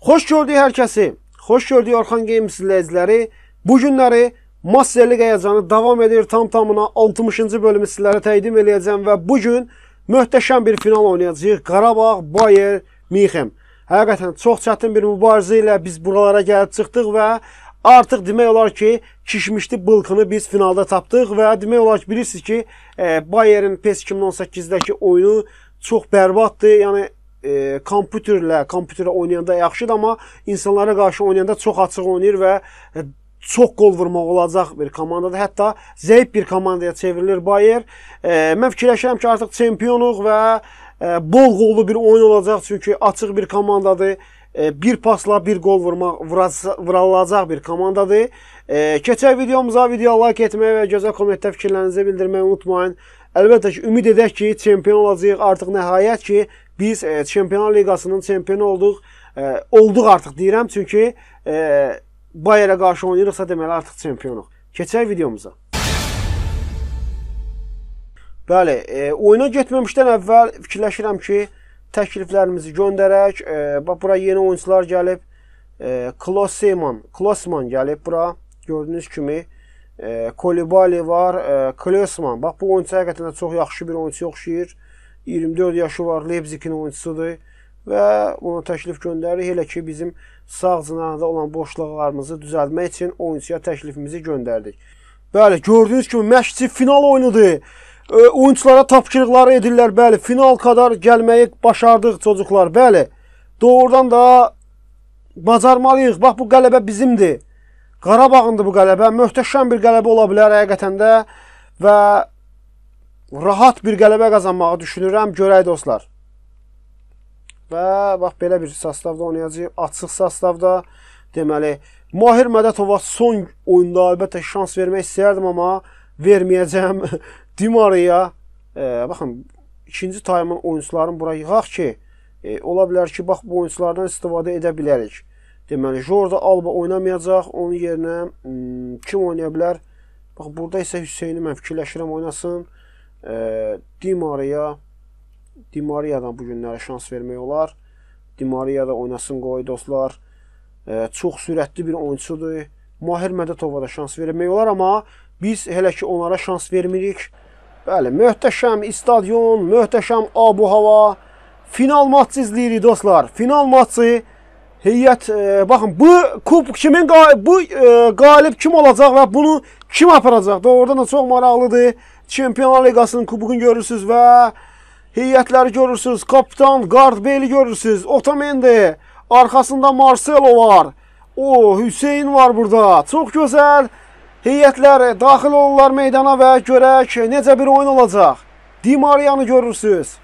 Xoş gördük hər kəsi. Xoş gördük Orxan Games izləyiciləri. Bu günləri Masterlik həyəcanı davam edir. Tam-tamına 60-cı bölümü sizlərə təqdim edəcəm və bu gün möhtəşəm bir final oynayacağıq. Qarabağ, Bayer, Münxen. Həqiqətən çox çətin bir mübarizə ilə biz buralara gəlib çıxdıq və artıq demək olar ki, kişmişli bılkını biz finalda tapdıq və demək olar ki, bilirsiniz ki, Bayer'in PES 2018-dəki oyunu çox bərbaddır. Yəni kompüterlə oynayanda yaxşıdır, amma insanlara qarşı oynayanda çox açıq oynayır və çox qol vurmaq olacaq bir komandadır. Hətta zəif bir komandaya çevrilir Bayer. Mən fikirləşirəm ki, artıq çempionuq və bol qollu bir oyun olacaq. Çünki açıq bir komandadır. Bir pasla bir gol vurulacaq bir komandadır. Keçək videomuza like etməyi və gözəl kommentdə fikirlərinizi bildirməyi unutmayın. Əlbəttə ki, ümid edək ki, çempion olacağıq. Artıq nəhayət ki, biz Çempionlar Liqasının çempionu olduq artıq deyirəm. Çünki Bayer'ə qarşı oynayırıqsa deməli artıq çempionuq. Keçək videomuza. Bəli, oyuna getməmişdən əvvəl fikirləşirəm ki, təkliflərimizi göndərək. Bax, bura yeni oyuncular gəlib. Klosman gəlib bura. Gördüyünüz kimi. Kolibali var. Klosman. Bax, bu oyuncu həqiqətən çox yaxşı bir oyuncu oxşayır. 24 yaşı var. Leipzig'in oyuncusudur. Və ona təklif göndəririk. Elə ki, bizim sağ cinahda olan boşluqlarımızı düzəltmək üçün oyuncuya təklifimizi göndərdik. Bəli, gördüyünüz kimi məşqçi final oyunudur. Oyunculara tapşırıqları edirlər. Bəli, final kadar gəlməyi başardıq çocuklar. Bəli, doğrudan da bacarmalıyıq. Bax, bu qələbə bizimdir. Qarabağındır bu qələbə. Möhtəşəm bir qələbə ola bilər həqiqətən də. Və rahat bir qələbə qazanmağı düşünürəm. Görək dostlar. Və bax, belə bir sastavda oynayacaq. Açıq sastavda. Deməli, Mahir Mədətova son oyunda əlbəttə şans vermək istəyərdim, amma verməyəcəm. Dimariya. Baxın, ikinci tayımın oyuncularını bura yığaq ki, ola bilər ki, bax, bu oyunculardan istifadə edə bilərik. Deməli, Jorda Alba oynamayacaq. Onun yerinə kim oynaya bilər? Bax, burada isə Hüseyni mən fikirləşirəm oynasın. Dimariyadan bu günlərə şans vermək olar. Dimariya da oynasın qoy dostlar. Çox sürətli bir oyuncudur. Mahir Mədətova da şans vermək olar, amma biz hələ ki onlara şans vermirik. Bəli, möhtəşəm stadion, möhtəşəm abu-hava. Final maçı izləyirik dostlar. Final maçı. Heyət, baxın, bu kubok kimin qalib kim olacaq və bunu kim aparacaq? Doğrudan da çox maraqlıdır. Çempionlar Liqasının kubokunu görürsünüz və heyətləri görürsünüz. Kapitan Gardbeyli görürsünüz. Otamendi, arxasında Marcelo var. Hüseyin var burada. Çox gözəl heyətlər daxil olurlar meydana və görək necə bir oyun olacaq. Dimariyanı görürsünüz.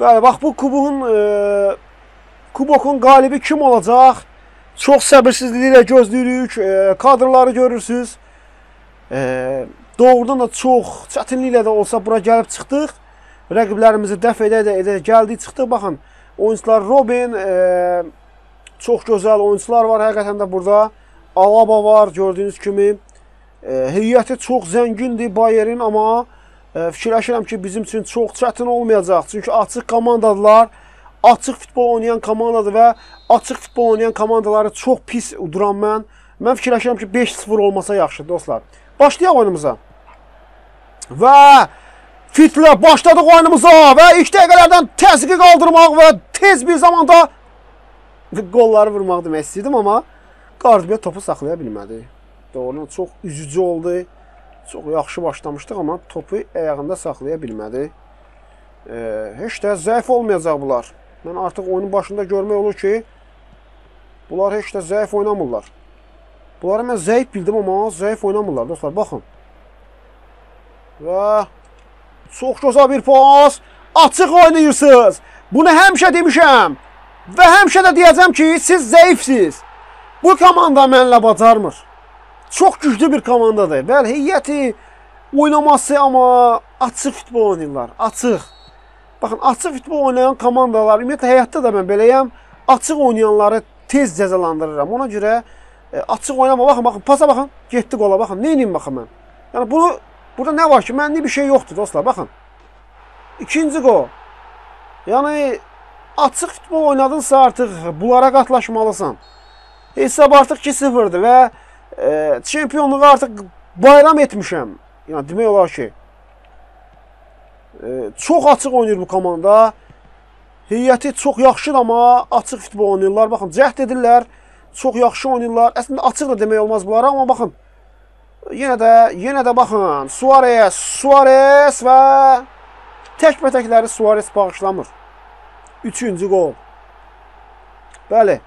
Bəli, bax, bu kubokun qalibi kim olacaq? Çox səbirsizliklə gözləyirik. Kadrları görürsünüz. Doğrudan da çox çətinliklə də olsa bura gəlib çıxdıq. Rəqiblərimizi dəf edə gəldik, çıxdıq. Baxın, oyuncular Robin, çox gözəl oyuncular var həqiqətən də burada. Alaba var, gördüyünüz kimi. Heyəti çox zəngindir Bayer'in, amma fikirləşirəm ki, bizim üçün çox çətin olmayacaq. Çünki açıq komandadılar. Açıq futbol oynayan komandadır və açıq futbol oynayan komandaları çox pis duram mən. Mən fikirləşirəm ki, 5-0 olmasa yaxşı dostlar. Başlayaq oyunumuza. Və fitlə başladıq oyunumuza və ilk dəqiqələrdən təzyiqi qaldırmaq və tez bir zamanda qolları vurmaq demək istəyirdim, amma Gardbey topu saxlaya bilmədi. Doğrudan çox üzücü oldu. Çox yaxşı başlamışdıq, amma topu ayağında saxlaya bilmədi. Heç də zəif olmayacaq bunlar. Mən artıq oyunun başında görmək olur ki, bunlar heç də zəif oynamırlar. Bunları mən zəif bildim, amma zəif oynamırlar dostlar. Baxın. Və çox gözəl bir pas. Açıq oynayırsınız. Bunu həmişə demişəm. Və həmişə də deyəcəm ki, siz zəifsiz. Bu komanda mənlə bacarmır. Çox güclü bir komandadır. Bəli, heyəti oynaması, amma açıq futbol oynayırlar. Açıq. Baxın, açıq futbol oynayan komandalar, ümumiyyətlə həyatda da mən beləyəm, açıq oynayanları tez cəzalandırıram. Ona görə açıq oynama. Baxın, pasa baxın, getdi qola, baxın. Neyniyim baxın mən? Yəni, burada nə var ki, mənlik bir şey yoxdur dostlar, baxın. İkinci qol. Yəni, açıq futbol oynadınsa artıq bunlara qatlaşmalısan. Hesab artıq 2-0'dır və çempionluğu artıq bayram etmişəm. Yəni demək olar ki, çox açıq oynayır bu komanda. Heyəti çox yaxşıdır, amma açıq futbol oynayırlar. Baxın, cəhd edirlər, çox yaxşı oynayırlar. Əslində açıq da demək olmaz bunlara, amma baxın. Yenə də baxın, Suarez və təkbətəkləri Suarez bağışlamır. 3-cü qol. Bəli.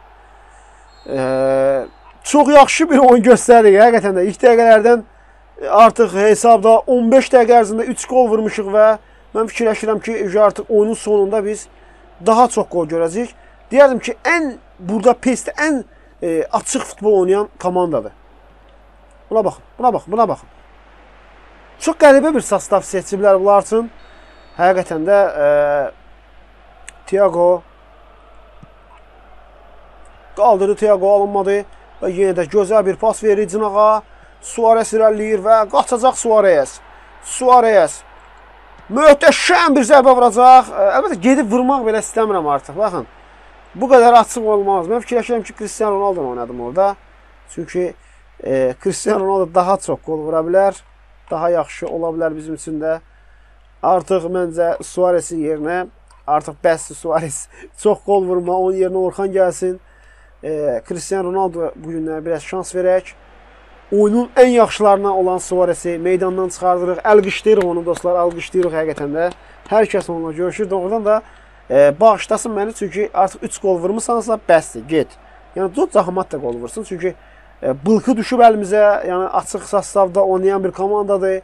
Çox yaxşı bir oyun göstərdik, həqiqətən də. İlk dəqiqələrdən artıq hesabda 15 dəqiqə ərzində 3 qol vurmuşuq və mən fikirləşirəm ki, artıq oyunun sonunda biz daha çox qol görəcəyik. Deyərdim ki, burada PES-də ən açıq futbol oynayan komandadır. Buna baxın. Çox qəribə bir sastav seçiblər bunlar üçün. Həqiqətən də Thiago qaldırdı, Thiago alınmadı və yenə də gözəl bir pas verir cınağa. Suarez irəliləyir və qaçacaq Suarez. Möhtəşəm bir zərbə vuracaq. Əlbəttə, gedib vurmaq belə istəmirəm artıq. Baxın, bu qədər açıq olmaz. Mən fikirləşirəm ki, Cristiano Ronaldo oynadım orada. Çünki Cristiano Ronaldo daha çox qol vura bilər. Daha yaxşı ola bilər bizim üçün də. Artıq məncə Suarez'in yerinə, artıq bəsdir Suarez. Çox qol vurma, onun yerinə Orxan gəlsin. Cristiano Ronaldo bu günlərə biraz şans verək. Oyunun ən yaxşılarına olan Suarez'i meydandan çıxardırıq. Əlqışlayırıq onu dostlar, alqışlayırıq həqiqətən də. Hər kəs onunla görüşür. Doğrudan da bağışlasın məni, çünki artıq 3 qol vurmuşsansa bəsdir, get. Yəni Cod Zahmat da qol vursun, çünki bılqı düşüb əlimizə, yəni açıq sastavda oynayan bir komandadır.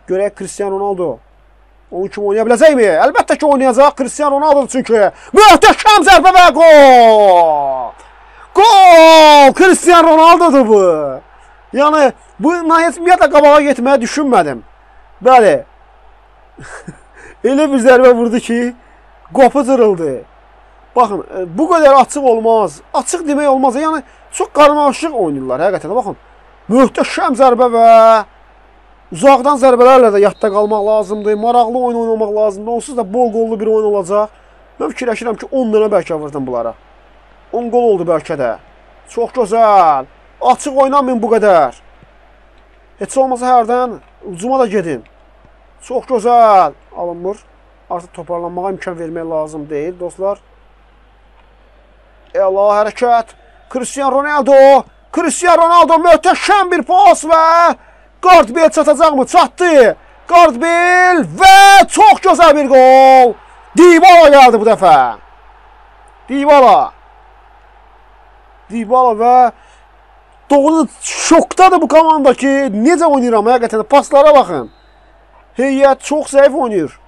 Görək Cristiano Ronaldo onun kimi oynaya biləcəkmi? Əlbəttə ki, oynayacaq Cristiano Ronaldo, çünki möhtəşəm zərbə və gol! Gol! Cristiano Ronaldo'dur bu. Yəni, bu ümumiyyətlə qabağa getməyə düşünmədim. Bəli. Elə bir zərbə vurdu ki, qopu cırıldı. Baxın, bu qədər açıq olmaz. Açıq demək olmaz. Yəni, çox qarmaşıq oynayırlar, həqiqətən. Baxın, möhtəşəm zərbə və uzaqdan zərbələrlə də yadda qalmaq lazımdır. Maraqlı oyun oynamaq lazımdır. Onsuz da bol qollu bir oyun olacaq. Mən fikirləşirəm ki, 10 dənə bəlkə vurdum bunlara. 10 qol oldu bəlkə də. Çox gözəl. Açıq oynamayın bu qədər. Heç olmasa hərdən ucuma da gedin. Çox gözəl. Alınmır. Artıq toparlanmağa imkan vermək lazım deyil dostlar. Əla hərəkət. Cristiano Ronaldo möhtəşəm bir pas və Gardbel çatacaqmı? Çatdı. Gardbel və çox gözəl bir gol. Dybala gəldi bu dəfə. Dybala və doğru şokdadır bu komanda ki, necə oynayıram həqiqətən. Paslara baxın. Heyət çox zəif oynayır.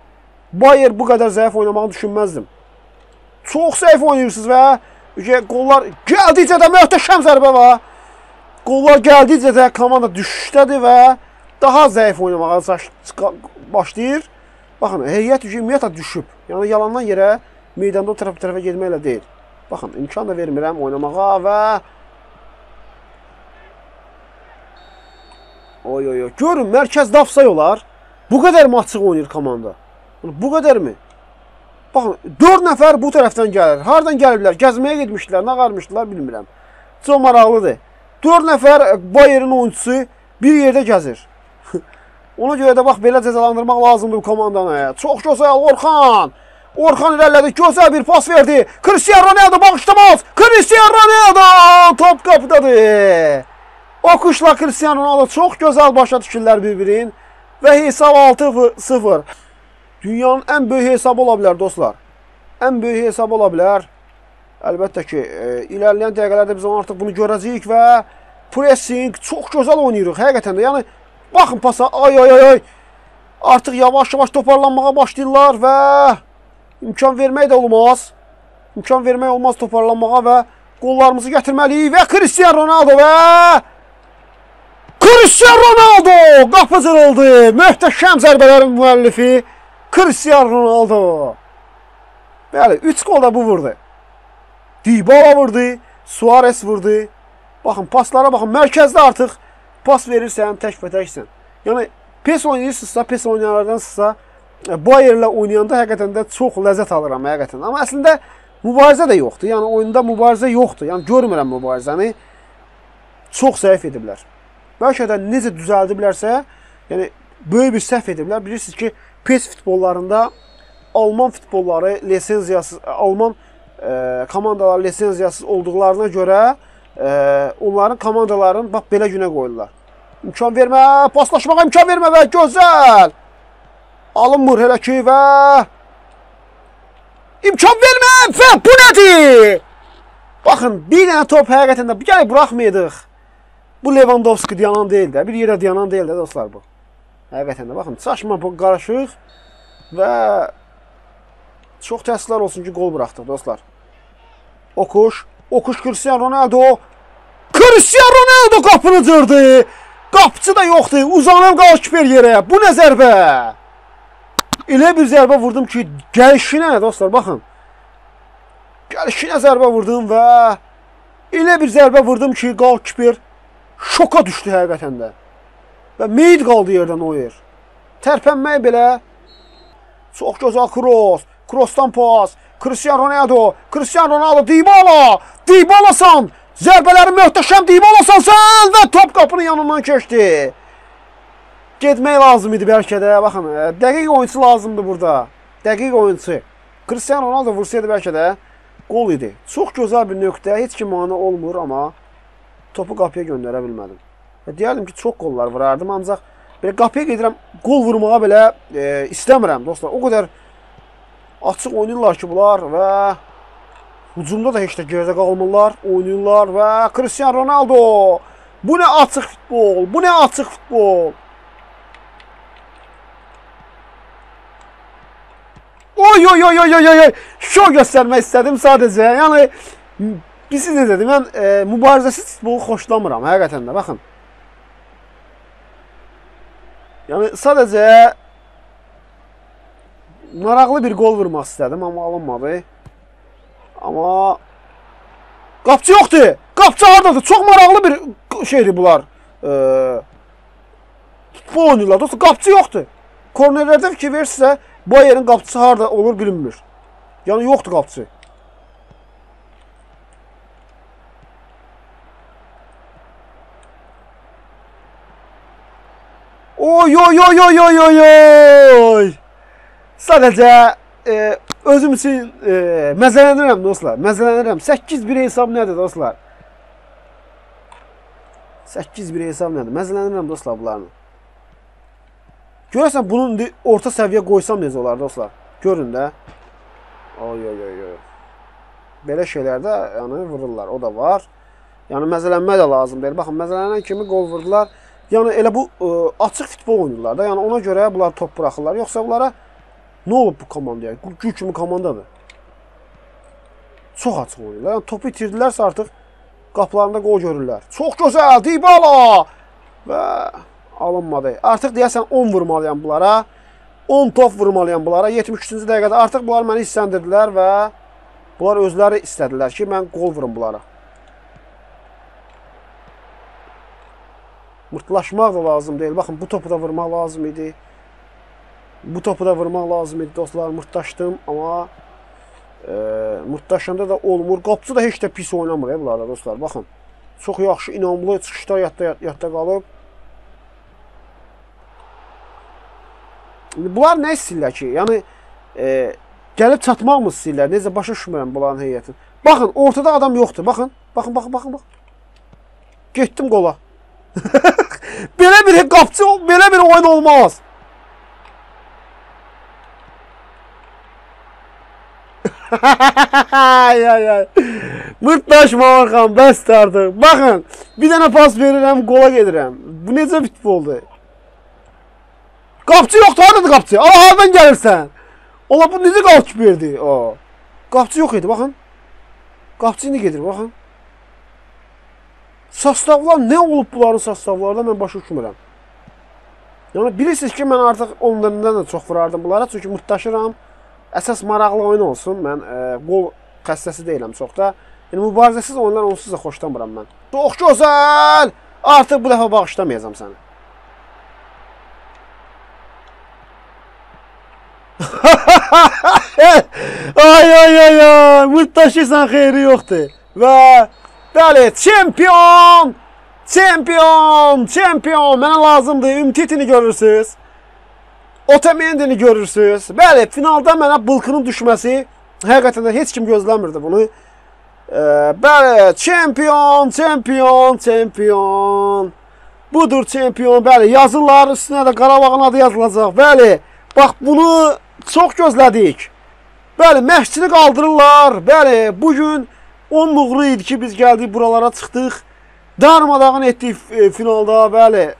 Bayer bu qədər zəif oynamağı düşünməzdim. Çox zəif oynayırsınız və qollar gəldikcə də möhtəşəm zərbə var. Qollar gəldikcə də komanda düşüşdədir və daha zəif oynamağa başlayır. Baxın, heyət ümumiyyətlə düşüb. Yəni yalandan yerə meydanda o tərəfə getməklə deyil. Baxın, imkan da vermirəm oynamağa və görün, mərkəzdə afsay olar. Bu qədər mi açıq oynayır komanda? Bu qədər mi? Baxın, 4 nəfər bu tərəfdən gəlir. Hardan gəliblər? Gəzməyə getmişdilər, nə qarmışdılar bilmirəm. Çox maraqlıdır. 4 nəfər Bayer'in oyuncusu bir yerdə gəzir. Ona görə də bax, belə cəzalandırmaq lazımdır bu komandanı. Çox gözəl Orxan. Orxan irəlilədi, gözəl bir pas verdi. Cristiano Ronaldo bağışlamaz. Cristiano Ronaldo top qapıdadır. O kuşla Cristiano Ronaldo çox gözəl başa düşürlər bir-birin. Və hesab 6-0. Dünyanın ən böyük hesabı ola bilər dostlar. Ən böyük hesabı ola bilər. Əlbəttə ki, ilərləyən dəqiqələrdə biz artıq bunu görəcəyik və pressing çox gözəl oynayırıq həqiqətən də. Yəni, baxın pasa, ay. Artıq yavaş-yavaş toparlanmağa başlayırlar və imkan vermək də olmaz. İmkan vermək olmaz toparlanmağa və qollarımızı gətirməliyik və Cristiano Ronaldo qapı cırıldı. Möhtəşəm zərbələrin müəllifi Cristiano Ronaldo. Bəli, 3 qol da bu vurdu. Dybala vurdu, Suarez vurdu. Baxın, paslara baxın, mərkəzdə artıq pas verirsən, təkbətəksən. Yəni, PES oynayırsınızsa, PES oynayanlardansınızsa, Bayer'lə oynayanda həqiqətən də çox ləzzət alıram həqiqətən. Amma əslində mübarizə də yoxdur. Yəni oyunda mübarizə yoxdur. Yəni görmürəm mübarizəni. Çox zəif ediblər. Bəlkə də necə düzəldiblərsə, yəni böyük bir səhv ediblər. Bilirsiniz ki, PES futbollarında Alman futbolları lisenziyasız, Alman komandalar lisenziyasız olduqlarına görə onların komandalarını bax belə günə qoyurlar. İmkan vermə, paslaşmağa imkan vermə və gözəl. Alınmır hələ ki və imkan vermə və bu nədir? Baxın, bir dənə top həqiqətən də gəlib buraxmayırdıq. Bu Lewandowski dayanan deyil də, bir yerə dayanan deyil də dostlar bu. Həqiqətən də baxın, saçma qarışıq və çox təəssüflər olsun ki, gol buraxdıq dostlar. Okuş Cristiano Ronaldo. Cristiano Ronaldo qapını cırdı. Qapıcı da yoxdur. Uzanır qalkiper yerə. Bu nə zərbə? Elə bir zərbə vurdum ki, gəlişinə dostlar, baxın. Gəlişinə zərbə vurdum və elə bir zərbə vurdum ki, qalkiper şoka düşdü həqiqətən də. Və meyid qaldı yerdən o yer. Tərpənmək belə. Çox gözəl Kroos. Kroosdan pas. Cristiano Ronaldo. Cristiano Ronaldo. Dybala. Dybalasan. Zərbələri möhtəşəm Dybalasan sən. Və top qapının yanından keçdi. Getmək lazım idi bəlkə də. Baxın, dəqiq oyuncu lazımdı burada. Dəqiq oyuncu. Cristiano Ronaldo vursaydı bəlkə də gol idi. Çox gözəl bir nöqtə. Heç kim mane olmur, amma topu qapıya göndərə bilmədim. Deyərdim ki, çox qollar vurardım, ancaq belə qapıya gedirəm, qol vurmağa belə istəmirəm dostlar. O qədər açıq oynayırlar ki bunlar və hücumda da heç də geridə qalmırlar, oynayırlar və Cristiano Ronaldo. Bu nə açıq futbol, bu nə açıq futbol. Oy. Şov göstərmək istədim sadəcə. Yəni, biz nə dedim, mən mübarizəsiz futbolu xoşlamıram, həqiqətən də, baxın. Yəni, sadəcə maraqlı bir gol vurmaq istədim, amma alınmadı. Amma qapçı yoxdur. Qapçı haradadır? Çox maraqlı bir şeydir bunlar. Futbol oynayırlar. Dostlar, qapçı yoxdur. Kornerlərdə fikir verirsə, bu yerin qapçısı harada olur bilinmir. Yəni, yoxdur qapçı. Oy. Sadəcə özüm üçün məzələnirəm dostlar. Məzələnirəm. 8-1 hesab nədir dostlar? 8-1 hesab nədir? Məzələnirəm dostlar bunlarını. Görəsən bunun orta səviyyə qoysam necə olar dostlar? Görün də. Oy. Belə şeylərdə yəni vururlar. O da var. Yəni məzələnmə də lazım deyil. Baxın, məzələnən kimi qol vurdular. Yəni elə bu açıq futbol oynayırlar da. Yəni ona görə bunlar top buraxırlar. Yoxsa bunlara nə olub bu komandaya? Gül kimi komandadır. Çox açıq oynayırlar. Yəni topu itirdilərsə artıq qapılarında qol görürlər. Çox gözəl. Dybala və alınmadı. Artıq deyəsən 10 vurmalıyam bunlara. 10 top vurmalıyam bunlara. 73-cü dəqiqədə artıq bunlar məni istəndirdilər və bunlar özləri istədilər ki, mən qol vurum bunlara. Mırtlaşmaq da lazım deyil. Baxın, bu topu da vurmaq lazım idi. Bu topu da vurmaq lazım idi dostlar. Mırtlaşdım, amma mırtlaşanda da olmur. Qapçı da heç də pis oynamır bunlarda dostlar. Baxın, çox yaxşı, inanımlı çıxışlar yadda qalıb. Bunlar nə istəyirlər ki? Yəni, gəlib çatmaq mı istəyirlər? Necə başa düşmürəm bunların heyətin. Baxın, ortada adam yoxdur. Baxın. Getdim qola. Belə bir qapçı, belə bir oyun olmaz. Mırtlaşma Orxan, bəsdir artıq. Baxın, bir dənə pas verirəm, qola gedirəm. Bu necə futboldur? Qapçı yoxdur, haradadır qapçı? Hardan gəlirsən? Ola, bu necə qalkıb verdi? Qapçı yox idi, baxın. Qapçı indi gedir, baxın. Sastavlar, nə olub bunların sastavlarda, mən başa düşmürəm. Yəni, bilirsiniz ki, mən artıq onlarından da çox vurardım bunlara, çünki mırtlaşıram. Əsas maraqlı oyun olsun, mən qol xəstəsi deyiləm çox da. Yəni, mübarizəsiz oyunlar onsuz da xoşlamıram mən. Çox gözəl! Artıq bu dəfə bağışlamayacam səni. Ay. Mırtdaşırsan xeyri yoxdur. Və bəli, çempion! Mənə lazımdır. Ümtitini görürsünüz. Otamendini görürsünüz. Bəli, finalda mənə bılkının düşməsi həqiqətən də heç kim gözləmirdi bunu. Bəli, çempion. Budur çempion. Bəli, yazırlar, üstünə də Qarabağın adı yazılacaq. Bəli, bax bunu çox gözlədik. Bəli, məşqçini qaldırırlar. Bəli, bugün 10 uğru idi ki, biz gəldik buralara çıxdıq. Darmadağın etdik finalda. Bəli,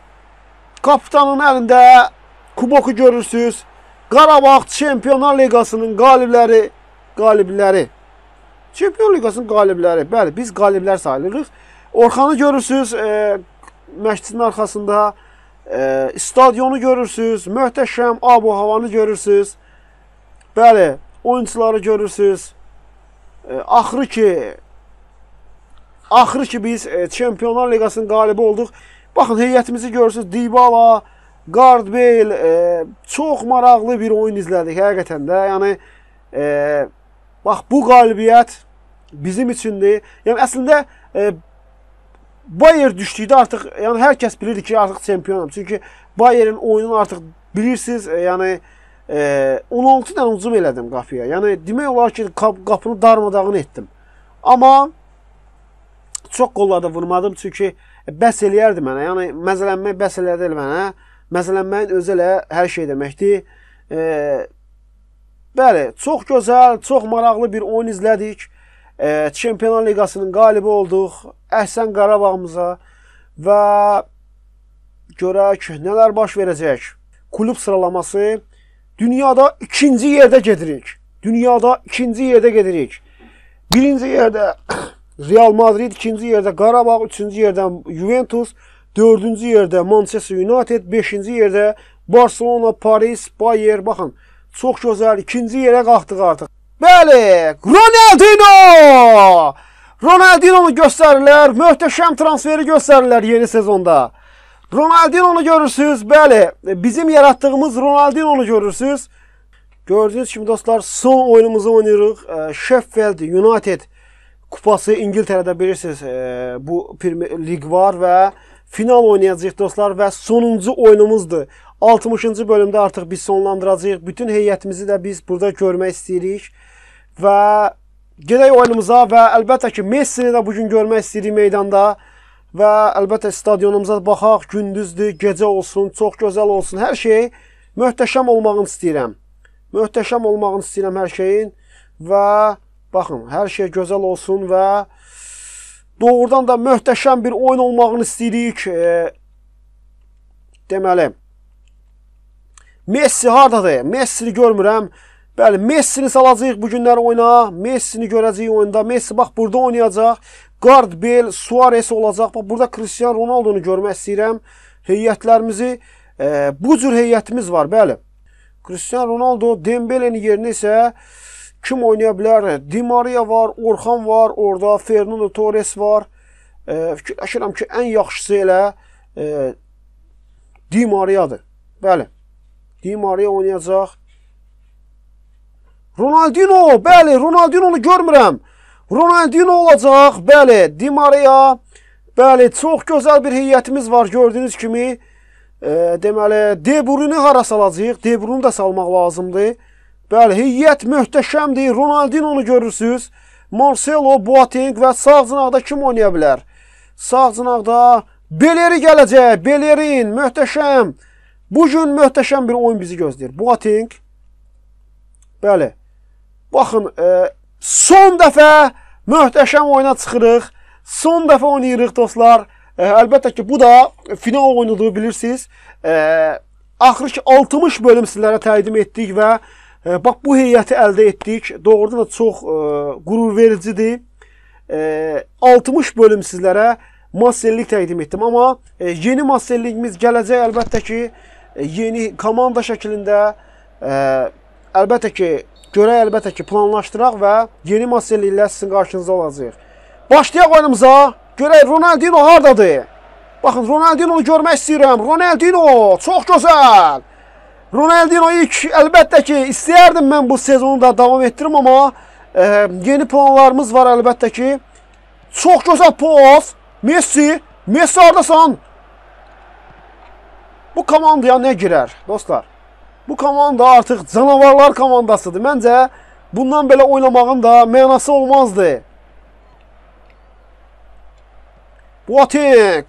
kapitanın əlində kuboku görürsünüz. Qarabağ Çempionlar Liqasının qalibləri. Çempion Liqasının qalibləri. Bəli, biz qaliblər sayılırıq. Orxanı görürsünüz məşqçinin arxasında. Stadyonu görürsünüz. Möhtəşəm ab-havanı görürsünüz. Bəli, oyuncuları görürsünüz. Axırı ki biz Çempionlar Liqasının qalibi olduq. Baxın, heyətimizi görürsünüz. Dybala, Gareth Bale, çox maraqlı bir oyun izlədik həqiqətən də. Yəni bax, bu qalibiyyət bizim üçündür. Yəni əslində Bayer düşdükdə artıq, yəni hər kəs bilirdi ki, artıq çempionam. Çünki Bayer'in oyununu artıq bilirsiniz. Yəni 16 dənə hücum elədim qapıya. Yəni demək olar ki, qapını darmadağın etdim. Amma çox qollarda vurmadım, çünki bəs eləyərdi mənə. Yəni məzələnmək bəs eləyərdi mənə. Məzələnməyin özü elə hər şey deməkdir. Bəli, çox gözəl, çox maraqlı bir oyun izlədik. Çempionlar Liqasının qalibi olduq. Əhsən Qarabağımıza və görək nələr baş verəcək. Klub sıralaması dünyada ikinci yerdə gedirik. Birinci yerdə Real Madrid, ikinci yerdə Qarabağ, üçüncü yerdə Juventus, dördüncü yerdə Manchester United, beşinci yerdə Barcelona, Paris, Bayer. Baxın, çox gözəl, ikinci yerə qalxdıq artıq. Bəli, Ronaldinho göstərirlər, möhtəşəm transferi göstərirlər yeni sezonda. Ronaldinho görürsünüz, bəli, bizim yaratdığımız Ronaldinho görürsünüz. Gördüyünüz kimi dostlar, son oyunumuzu oynayırıq. Sheffield United kupası İngiltərədə bilirsiniz, bu lig var və final oynayacağıq dostlar və sonuncu oyunumuzdur. 60-cı bölümdə artıq biz sonlandıracağıq. Bütün heyətimizi də biz burada görmək istəyirik. Və gedək oyunumuza və əlbəttə ki, Messini də bugün görmək istəyirik meydanda. Və əlbəttə stadionumuza baxaq, gündüzdür, gecə olsun, çox gözəl olsun. Hər şey möhtəşəm olmağını istəyirəm. Möhtəşəm olmağını istəyirəm hər şeyin. Və baxın, hər şey gözəl olsun və doğrudan da möhtəşəm bir oyun olmağını istəyirik. Deməli, Messi hardadır? Messini görmürəm. Bəli, Messini salacağıq bu günlər oyuna. Messini görəcəyik oyunda. Messi bax burada oynayacaq. Gareth Bale, Suarez olacaq. Bax burada Cristiano Ronaldo'nu görmək istəyirəm. Heyətlərimizi, bu cür heyətimiz var, bəli. Cristiano Ronaldo, Dembele'nin yerinə isə kim oynaya bilər? Di Maria var, Orxan var, orada Fernando Torres var. Fikirləşirəm ki, ən yaxşısı elə Di Maria'dır. Bəli, Di Maria oynayacaq. Ronaldinho, bəli, Ronaldinho'nu görmürəm. Ronaldinho olacaq, bəli, Di Maria. Bəli, çox gözəl bir heyətimiz var gördüyünüz kimi. Deməli, De Bruyne hara salacaq? De Bruyne da salmaq lazımdır. Bəli, heyət möhtəşəmdir. Ronaldinho'nu görürsünüz. Marcelo, Boateng və sağ cinaqda kim oynaya bilər? Sağ cinaqda Beleri gələcək. Belerin, möhtəşəm. Bugün möhtəşəm bir oyun bizi gözləyir. Boateng. Bəli. Baxın, son dəfə möhtəşəm oyuna çıxırıq. Son dəfə oynayırıq dostlar. Əlbəttə ki, bu da final oyunudur, bilirsiniz. Axır ki, 60 bölüm sizlərə təqdim etdik və bax, bu heyəti əldə etdik. Doğrudan da çox qürur vericidir. 60 bölüm sizlərə masterlik təqdim etdim. Amma yeni masterlikimiz gələcək, əlbəttə ki, yeni komanda şəklində. Əlbəttə ki, görək, əlbəttə ki, planlaşdıraq və yeni masterliklər sizin qarşınızda olacaq. Başlayaq oyunumuza. Görək, Ronaldinho hardadır? Baxın, Ronaldinho'nu görmək istəyirəm. Ronaldinho, çox gözəl. Ronaldinho ilk əlbəttə ki, istəyərdim mən bu sezonu da davam etdirim, amma yeni planlarımız var əlbəttə ki. Çox gözəl pas. Messi. Messi hardasan? Bu komandaya nə girər, dostlar? Bu komanda artıq canavarlar komandasıdır. Məncə, bundan belə oynamağın da mənası olmazdı. Boateng.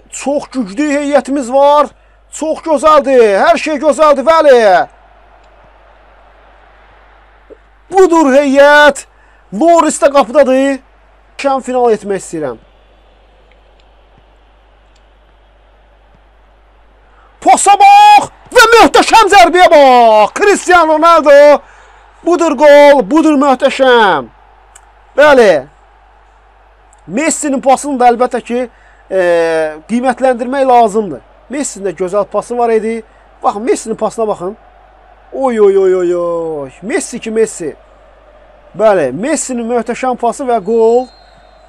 Çox güclü heyətimiz var. Çox gözəldir. Hər şey gözəldir. Bəli. Budur heyət. Loris də qapıdadır. Şən final etmək istəyirəm. Pasa bax və möhtəşəm zərbəyə bax. Cristiano Ronaldo. Budur gol, budur möhtəşəm. Bəli. Messi'nin pasını da əlbəttə ki, qiymətləndirmək lazımdır. Messi'nin də gözəl pası var idi. Baxın, Messi'nin pasına baxın. Oy, oy, oy, oy, oy. Messi ki, Messi. Bəli, Messi'nin möhtəşəm pası və gol.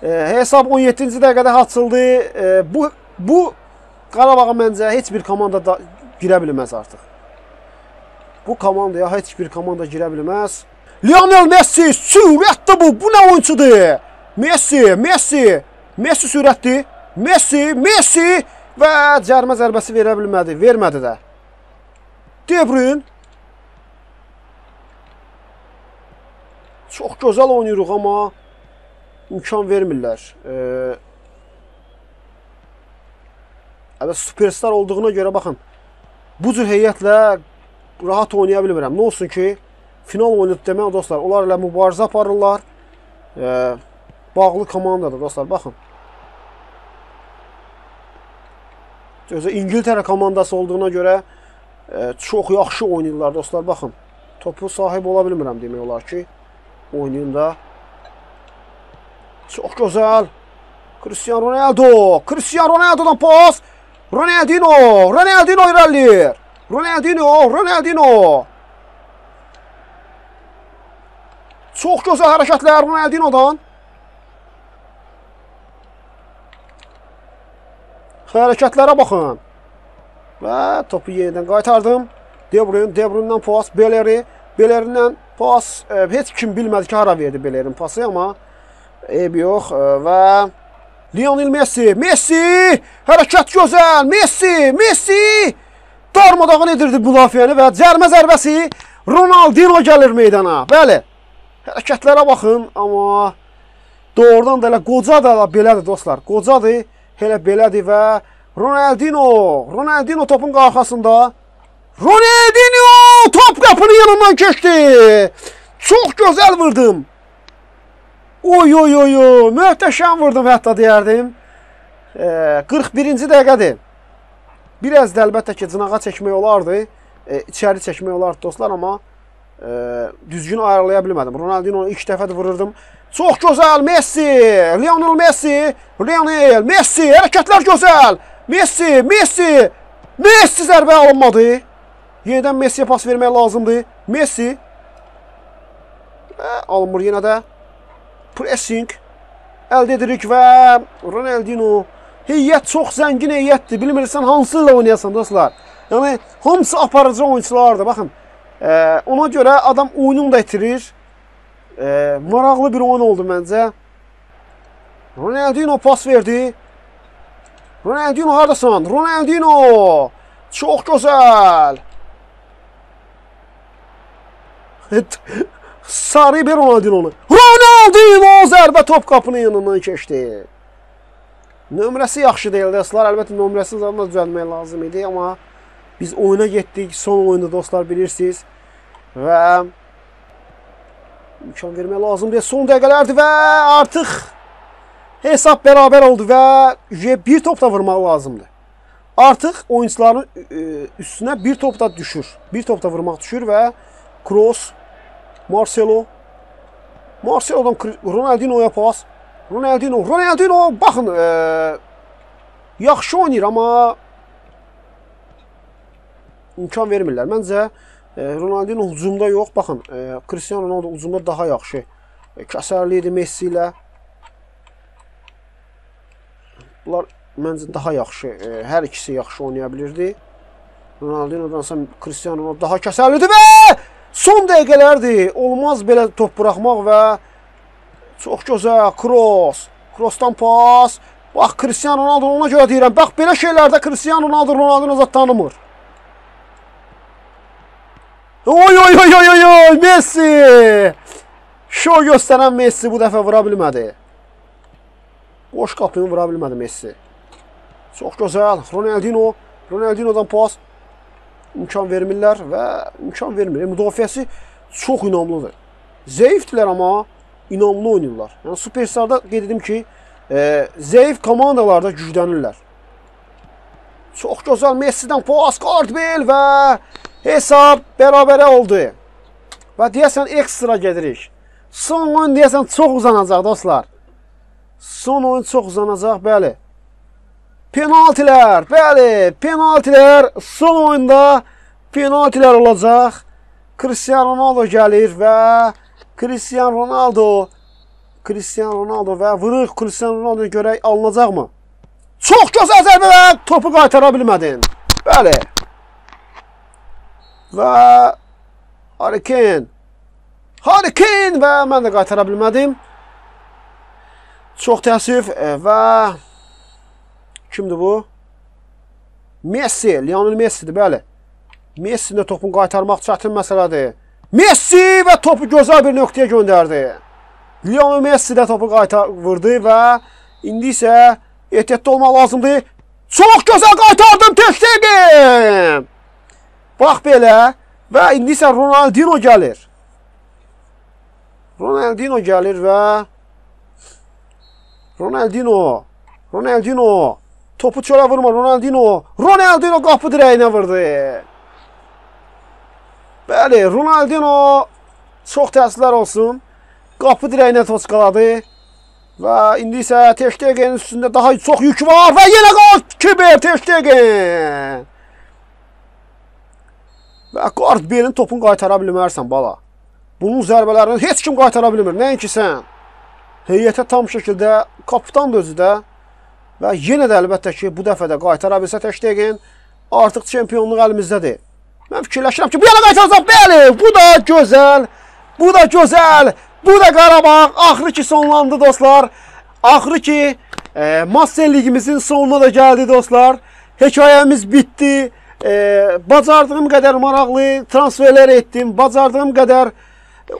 Hesab 17-ci dəqiqədə açıldı. Bu Qarabağa məncə heç bir komanda da girə bilməz artıq. Bu komandaya heç bir komanda girə bilməz. Lionel Messi, sürətdir bu. Bu nə oyuncudur? Messi, Messi. Messi sürətdir. Messi, Messi. Və cərmə zərbəsi verə bilmədi. Vermədi də. De Bruyne. Çox gözəl oynayırıq, amma imkan vermirlər. Süperstar olduğuna görə baxın. Bu cür heyətlə rahat oynaya bilmirəm. Nə olsun ki, final oynadı demək dostlar. Onlar ilə mübarizə aparırlar. Bağlı komandadır dostlar. Baxın. İngiltərə komandası olduğuna görə çox yaxşı oynayırlar dostlar. Baxın. Topu sahib ola bilmirəm demək olar ki. Oynayın da. Çox gözəl. Cristiano Ronaldo. Cristiano Ronaldo'dan pas. Ronaldinho. Ronaldinho irəliyir. Ronaldinho. Ronaldinho. Çox gözəl hərəkətlər Ronaldinho'dan. Hərəkətlərə baxın. Və topu yenidən qaytardım. De Bruyne'dən pas. Belerindən pas. Heç kim bilmədi ki, hara verdi Bellerin pası, amma eybi yox. Və Lionel Messi. Messi! Hərəkət gözəl. Messi! Darmadağın edirdi müdafiəni və cərmə zərbəsi Ronaldinho gəlir meydana. Bəli. Hərəkətlərə baxın, amma doğrudan da elə qocadır, belədir dostlar. Qocadır, elə belədir və Ronaldinho topun qarxasında. Ronaldinho top qapının yanından keçdi. Çox gözəl vurdum. Oy, möhtəşəm vurdum hətta deyərdim. 41-ci dəqiqədir. Biraz da əlbəttə ki, cınağa çəkmək olardı. İçəri çəkmək olardı dostlar, amma düzgün ayarlaya bilmədim. Ronaldinho ilk dəfədir vururdum. Çox gözəl Messi. Lionel Messi. Hərəkətlər gözəl. Messi zərbə alınmadı. Yenidən Messi'yə pas vermək lazımdır. Messi. Alınmır yenə də. Pressing əldə edirik və Ronaldinho. Heyət çox zəngin heyətdir. Bilmirsən hansı ilə oynayasan dostlar. Yəni hamısı aparıcı oyunçulardır. Baxın. Ona görə adam oyununu da itirir. Maraqlı bir oyun oldu məncə. Ronaldinho pas verdi. Ronaldinho hardasan? Ronaldinho. Çox gözəl. Sarı bir Ronaldinho. Ronaldinho zərbə top qapının yanından keçdi. Nömrəsi yaxşı deyil dostlar. Əlbəttə nömrəsini zaten düzəltmək lazım idi, amma biz oyuna getdik. Son oyunda dostlar bilirsiniz. Və imkan vermək lazımdır. Son dəqiqələrdir və artıq hesab bərabər oldu və bir top da vurmaq lazımdır. Artıq oyuncuların üstünə bir top da düşür. Bir top da vurmaq düşür və Kroos, Marcelo'dan Ronaldinho'ya pas. Ronaldinho baxın yaxşı oynayır, amma imkan vermirlər. Məncə Ronaldinho hücumda yox. Baxın Cristiano Ronaldo hücumda daha yaxşı. Kəsərli idi Messi ilə. Bunlar məncə daha yaxşı. Hər ikisi yaxşı oynaya bilirdi. Ronaldinho'dansa Cristiano Ronaldo daha kəsərlidir və son dəqiqələrdir. Olmaz belə top buraxmaq və çox gözəl Kroos. Kroosdan pas. Bax Cristiano Ronaldo ona görə deyirəm. Bax belə şeylərdə Cristiano Ronaldo Ronaldinho tanımır. Oy Messi! Şov göstərən Messi bu dəfə vura bilmədi. Boş qapını vura bilmədi Messi. Çox gözəl. Ronaldinho'dan pas. İmkan vermirlər və imkan vermir. Müdafiəsi çox inamlıdır. Zəifdirlər amma inamlı oynayırlar. Yəni Superstarda qeyd edim ki, zəif komandalarda güclənirlər. Çox gözəl Messi'dən pas, Cardwell və hesab bərabərə oldu. Və deyəsən ekstra gedirik. Son oyun deyəsən çox uzanacaq dostlar. Son oyun çox uzanacaq, bəli. Penaltilər, bəli, penaltilər, son oyunda penaltilər olacaq. Cristiano Ronaldo gəlir və Cristiano Ronaldo və vurur Cristiano Ronaldo'ya görək alınacaqmı? Çox gözəl zərbə və topu qaytara bilmədin. Bəli. Və Harry Kane və mən də qaytara bilmədim. Çox təəssüf və kimdir bu? Messi, Lionel Messi'dir, bəli. Messi də topun qaytarmaq çətin məsələdir. Messi və topu gözəl bir nöqtəyə göndərdi. Lionel Messi də topu vurdu və indi isə ehtiyatlı olmaq lazımdır. Çox gözəl qaytardım Ter Stegen. Bax belə və indi isə Ronaldinho gəlir. Və Ronaldinho topu çölə vurma Ronaldinho qapı dirəyinə vurdu. Bəli, Ronaldinho çox təəssüflər olsun. Qapı dirəyinə toçqaladı. Və indi isə Ter Stegen'in üstündə daha çox yük var və yenə qol kiber Ter Stegen. Və Cardwell'in topunu qaytara bilmərsən bala. Bunun zərbələrini heç kim qaytara bilmir, nəinki sən. Heyətə tam şəkildə kapitan da özü də. Və yenə də əlbəttə ki, bu dəfə də qaytara bilsə Ter Stegen artıq çempionluq əlimizdədir. Mən fikirləşirəm ki, bu yana qaytaracaq. Bəli, bu da gözəl. Bu da Qarabağ. Axırı ki sonlandı dostlar. Axırı ki Master Ligimizin sonuna da gəldi dostlar. Hekayəmiz bitdi. Bacardığım qədər maraqlı transferlər etdim. Bacardığım qədər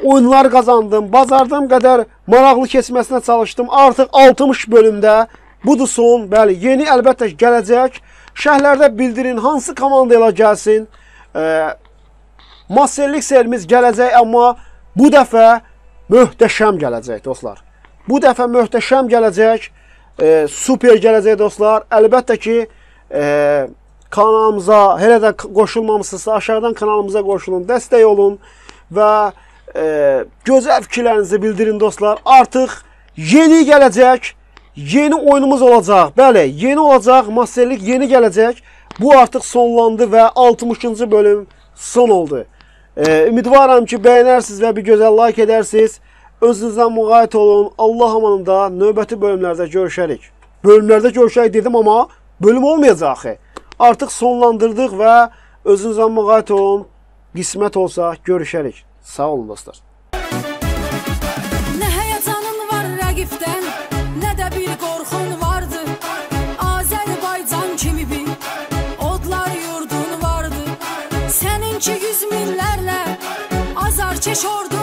oyunlar qazandım. Bacardığım qədər maraqlı keçməsinə çalışdım. Artıq 60 bölümdə budur son. Bəli, yeni əlbəttə gələcək. Şərhlərdə bildirin hansı komanda ilə gəlsin. Masterlik serimiz gələcək, amma bu dəfə möhtəşəm gələcək dostlar. Bu dəfə möhtəşəm gələcək. Super gələcək dostlar. Əlbəttə ki kanalımıza hələ də qoşulmamışsınızsa aşağıdan kanalımıza qoşulun, dəstək olun və gözəl fikirlərinizi bildirin dostlar. Artıq yeni gələcək, yeni oyunumuz olacaq. Bəli, yeni olacaq, Masterlik yeni gələcək. Bu artıq sonlandı və 60-cı bölüm son oldu. Ümidvaram ki bəyənərsiniz və bir gözəl like edərsiniz. Özünüzdən müğayət olun. Allah amanında növbəti bölümlərdə görüşərik. Bölümlərdə görüşərik dedim, amma bölüm olmayacaq. Artıq sonlandırdıq və özünüzdən müğayət olun. Qismət olsa görüşərik. Sağ olun dostlar. Nə həyəcanın var rəqibdən, nə də bir qorxun vardı. Azərbaycan kimi bir odlar yurdun vardı. Səninki yüz minlərlə azar çeş ordu.